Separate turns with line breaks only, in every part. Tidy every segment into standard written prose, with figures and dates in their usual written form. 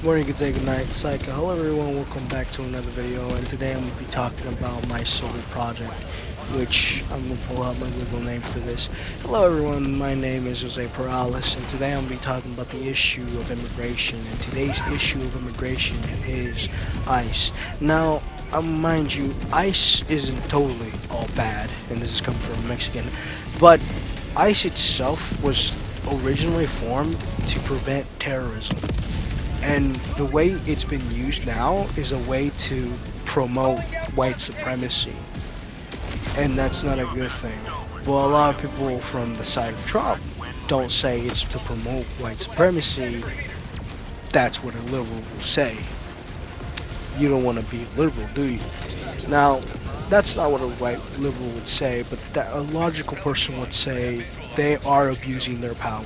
Morning, good day, good night, Psycho. Hello everyone, welcome back to another video, and today I'm going to be talking about my civic project, which I'm going to pull out my Google name for this. Hello everyone, my name is Jose Perales, and today I'm going to be talking about the issue of immigration, and today's issue of immigration is ICE. Now, mind you, ICE isn't totally all bad, and this is coming from a Mexican, but ICE itself was originally formed to prevent terrorism. And the way it's been used now is a way to promote white supremacy. And that's not a good thing. Well, a lot of people from the side of Trump don't say it's to promote white supremacy. That's what a liberal will say. You don't want to be liberal, do you? Now, that's not what a white liberal would say, but that a logical person would say they are abusing their power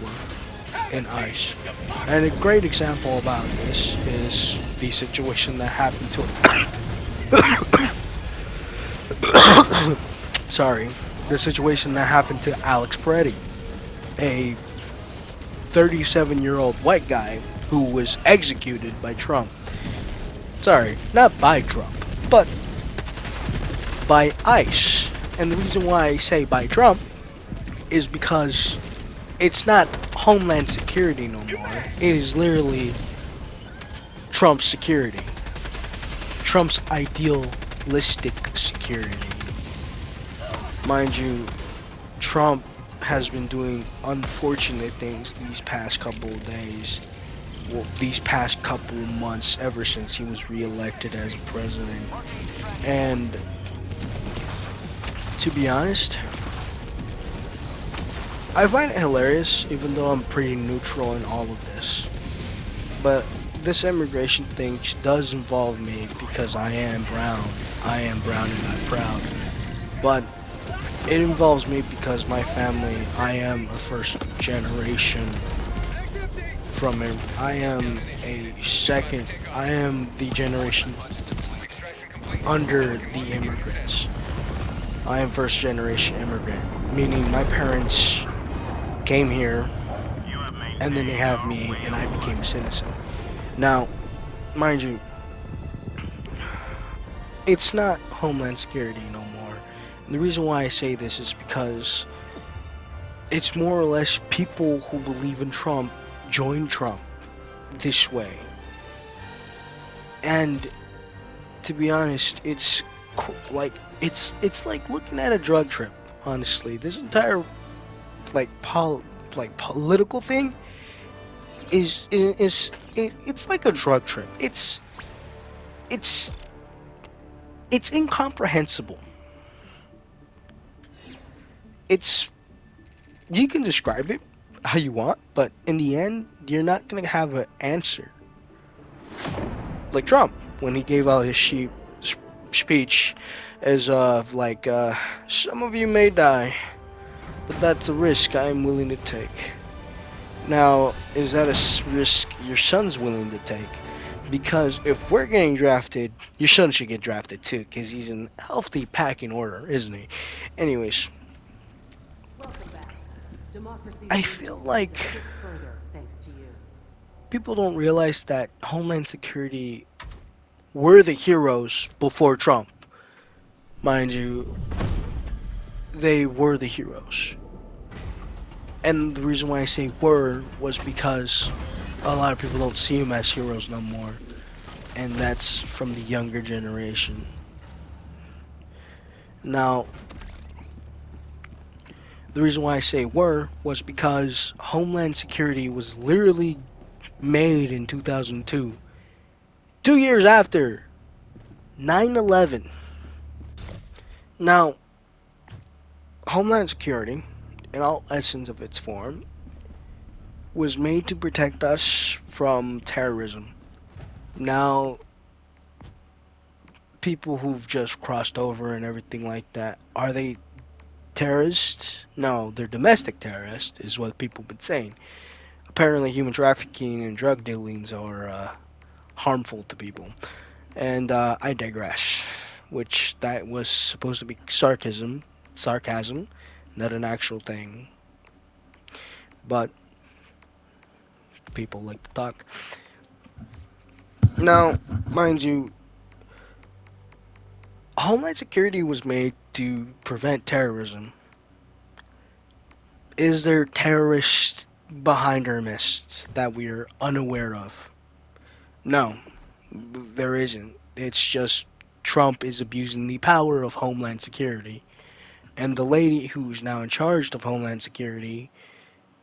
in ICE. And a great example about this is the situation that happened to sorry, the situation that happened to Alex Peretti, a 37-year-old white guy who was executed by Trump. Sorry, not by Trump, but by ICE. And the reason why I say by Trump is because it's not Homeland Security no more. It is literally Trump's security. Trump's idealistic security. Mind you, Trump has been doing unfortunate things these past couple of days. Well, these past couple of months, ever since he was re-elected as president. And to be honest, I find it hilarious, even though I'm pretty neutral in all of this. But this immigration thing does involve me because I am brown. I am brown and I'm proud. But it involves me because my family, I am a first generation from it. I am the generation under the immigrants. I am first generation immigrant, meaning my parents came here, and then they have me, and I became a citizen. Now, mind you, it's not Homeland Security no more. And the reason why I say this is because it's more or less people who believe in Trump join Trump this way. And to be honest, it's like looking at a drug trip. Honestly, this entire political thing it's like a drug trip. It's incomprehensible. It's You can describe it how you want, but in the end, you're not gonna have an answer. Like Trump when he gave out his speech, as of some of you may die, but that's a risk I'm willing to take. Now, is that a risk your son's willing to take? Because if we're getting drafted, your son should get drafted too, because he's in healthy packing order, isn't he? Anyways, I feel like people don't realize that Homeland Security were the heroes before Trump. Mind you, they were the heroes. And the reason why I say were was because a lot of people don't see them as heroes no more. And that's from the younger generation. Now, the reason why I say were was because Homeland Security was literally made in 2002. 2 years after 9/11. Now, Homeland Security, in all essence of its form, was made to protect us from terrorism. Now, people who've just crossed over and everything like that, are they terrorists? No, they're domestic terrorists, is what people have been saying. Apparently, human trafficking and drug dealings are harmful to people. And I digress. Which that was supposed to be sarcasm, not an actual thing. But people like to talk. Now, mind you, Homeland Security was made to prevent terrorism. Is there terrorists behind our midst that we are unaware of? No, there isn't. It's just Trump is abusing the power of Homeland Security. And the lady who's now in charge of Homeland Security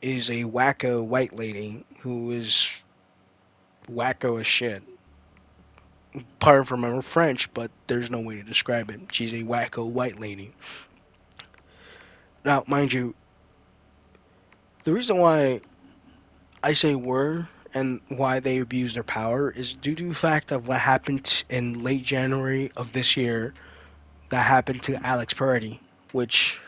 is a wacko white lady who is wacko as shit. Pardon for my French, but there's no way to describe it. She's a wacko white lady. Now, mind you, the reason why I say were and why they abuse their power is due to the fact of what happened in late January of this year that happened to Alex Peretti, which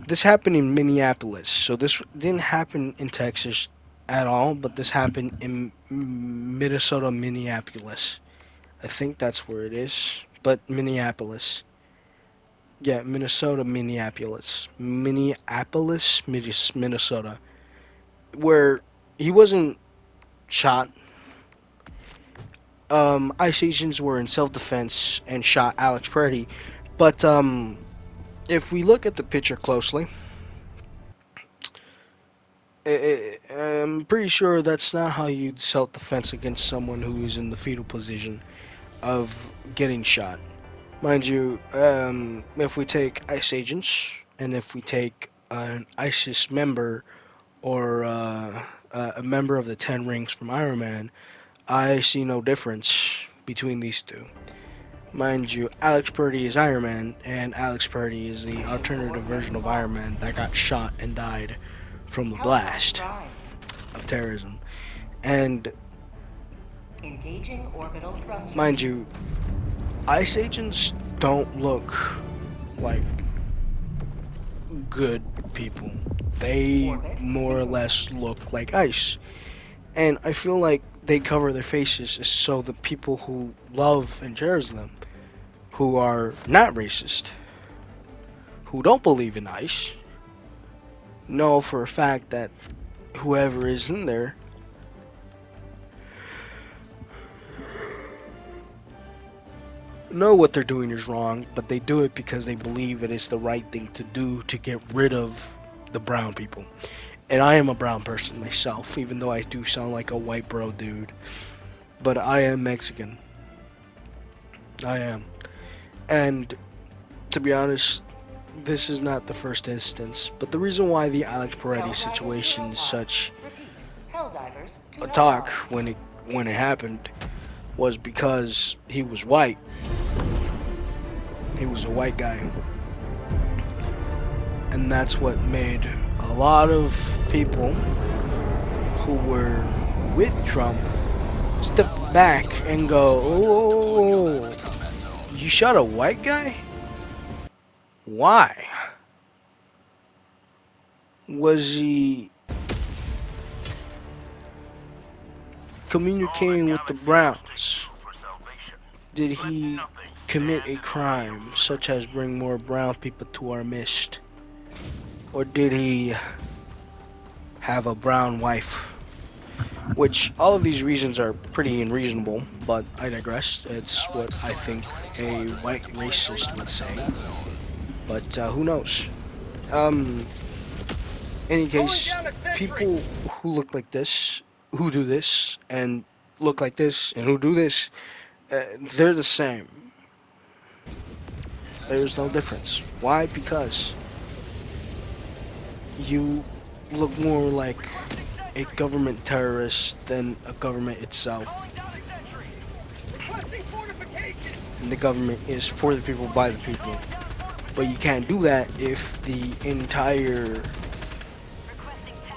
this happened in Minneapolis. So this didn't happen in Texas at all, but this happened in Minnesota, Minneapolis. I think that's where it is, but Minneapolis. Yeah, Minnesota, Minnesota, where he wasn't shot. ICE agents were in self-defense and shot Alex Peretti, but if we look at the picture closely, I'm pretty sure that's not how you'd self-defense against someone who is in the fetal position of getting shot. Mind you, if we take ICE agents and if we take an ISIS member or a member of the 10 Rings from Iron Man, I see no difference between these two. Mind you, Alex Purdy is Iron Man, and Alex Purdy is the alternative version of Iron Man that got shot and died from the blast of terrorism. And
engaging orbital thrusters.
mind you, ICE agents don't look like good people. They more or less look like ICE. And I feel like they cover their faces so the people who love and cherish them, who are not racist, who don't believe in ICE, know for a fact that whoever is in there know what they're doing is wrong, but they do it because they believe it is the right thing to do to get rid of the brown people. And I am a brown person myself, even though I do sound like a white bro dude. But I am Mexican. I am. And to be honest, this is not the first instance. But the reason why the Alex Peretti situation is such a talk when it happened was because he was white. He was a white guy. And that's what made a lot of people who were with Trump step back and go, "Oh, you shot a white guy? Why? Was he communicating with the Browns? Did he commit a crime such as bring more brown people to our midst? Or did he have a brown wife?" Which all of these reasons are pretty unreasonable, but I digress. It's what I think a white racist would say. But who knows? Any case, people who look like this, who do this, and look like this, and who do this, they're the same. There's no difference. Why? Because you look more like a government terrorist than a government itself. And the government is for the people, by the people. But you can't do that if the entire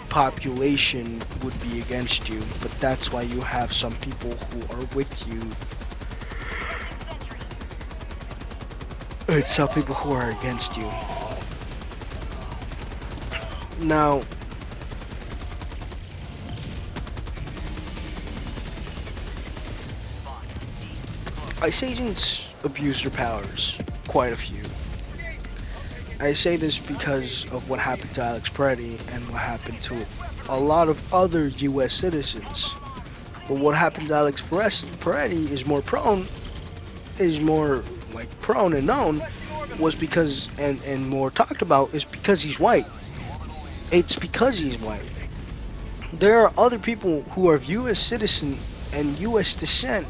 population would be against you. But that's why you have some people who are with you. It's some people who are against you. Now, ICE agents abuse their powers, quite a few. I say this because of what happened to Alex Peretti and what happened to a lot of other US citizens But what happens to Alex Peretti is more like prone and known was because and more talked about is because he's white. It's because he's white. There are other people who are U.S. citizen and U.S. descent,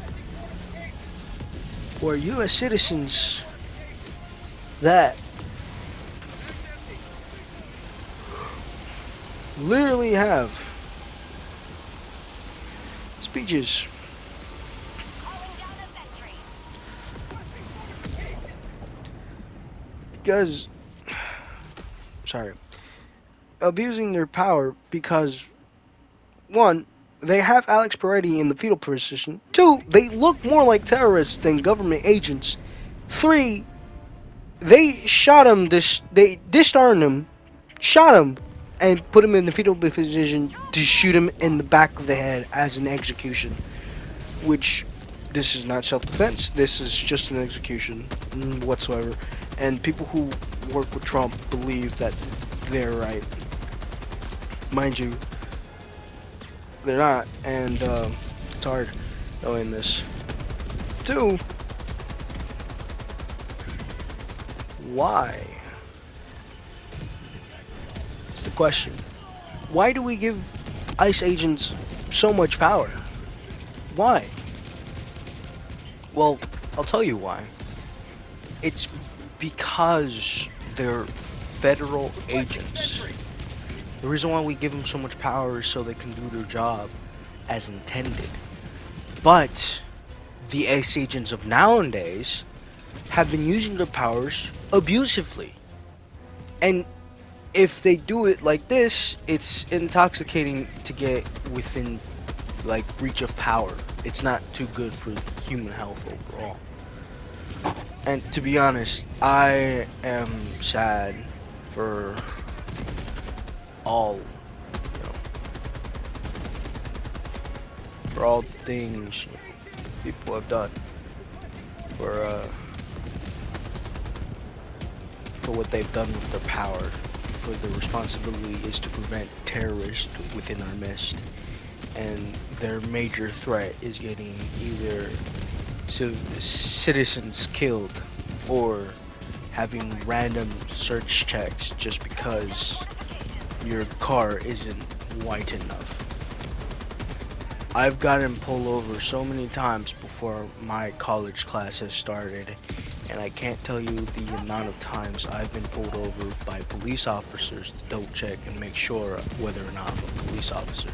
who are U.S. citizens that literally have speeches because, sorry, abusing their power because, one, they have Alex Peretti in the fetal position. Two, they look more like terrorists than government agents. Three, they shot him, they disarmed him, shot him, and put him in the fetal position to shoot him in the back of the head as an execution. Which, this is not self-defense, this is just an execution whatsoever. And people who work with Trump believe that they're right. Mind you, they're not, and it's hard knowing this. Two, why? It's the question. Why do we give ICE agents so much power? Why? Well, I'll tell you why. It's because they're federal agents. The reason why we give them so much power is so they can do their job as intended. But the ICE agents of nowadays have been using their powers abusively. And if they do it like this, it's intoxicating to get within like reach of power. It's not too good for human health overall. And to be honest, I am sad for all, you know, for all the things people have done for what they've done with their power. For the responsibility is to prevent terrorists within our midst, and their major threat is getting either citizens killed or having random search checks just because your car isn't white enough. I've gotten pulled over so many times before my college class has started, and I can't tell you the amount of times I've been pulled over by police officers to double check and make sure whether or not I'm a police officer.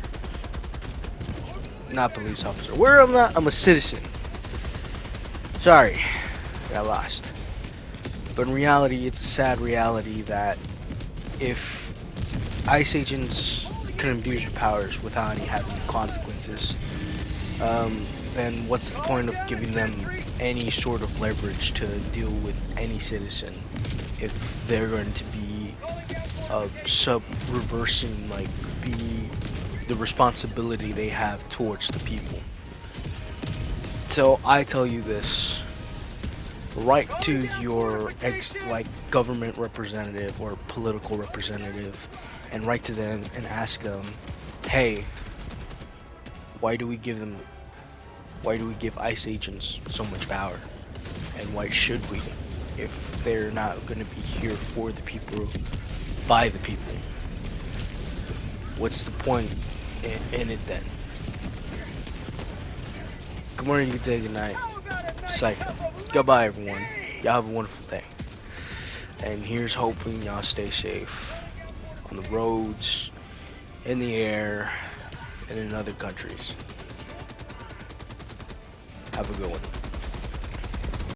Not police officer. Where I'm not, I'm a citizen. Sorry, got lost. But in reality, it's a sad reality that if ICE agents can abuse your powers without any having consequences, then what's the point of giving them any sort of leverage to deal with any citizen if they're going to be reversing like the responsibility they have towards the people. So I tell you this, write to your government representative or political representative and write to them and ask them, hey, why do we give ICE agents so much power? And why should we if they're not going to be here for the people, by the people? What's the point in it then? Good morning, good day, good night. Psycho. Goodbye, everyone. Y'all have a wonderful day. And here's hoping y'all stay safe on the roads, in the air, and in other countries. Have a good one.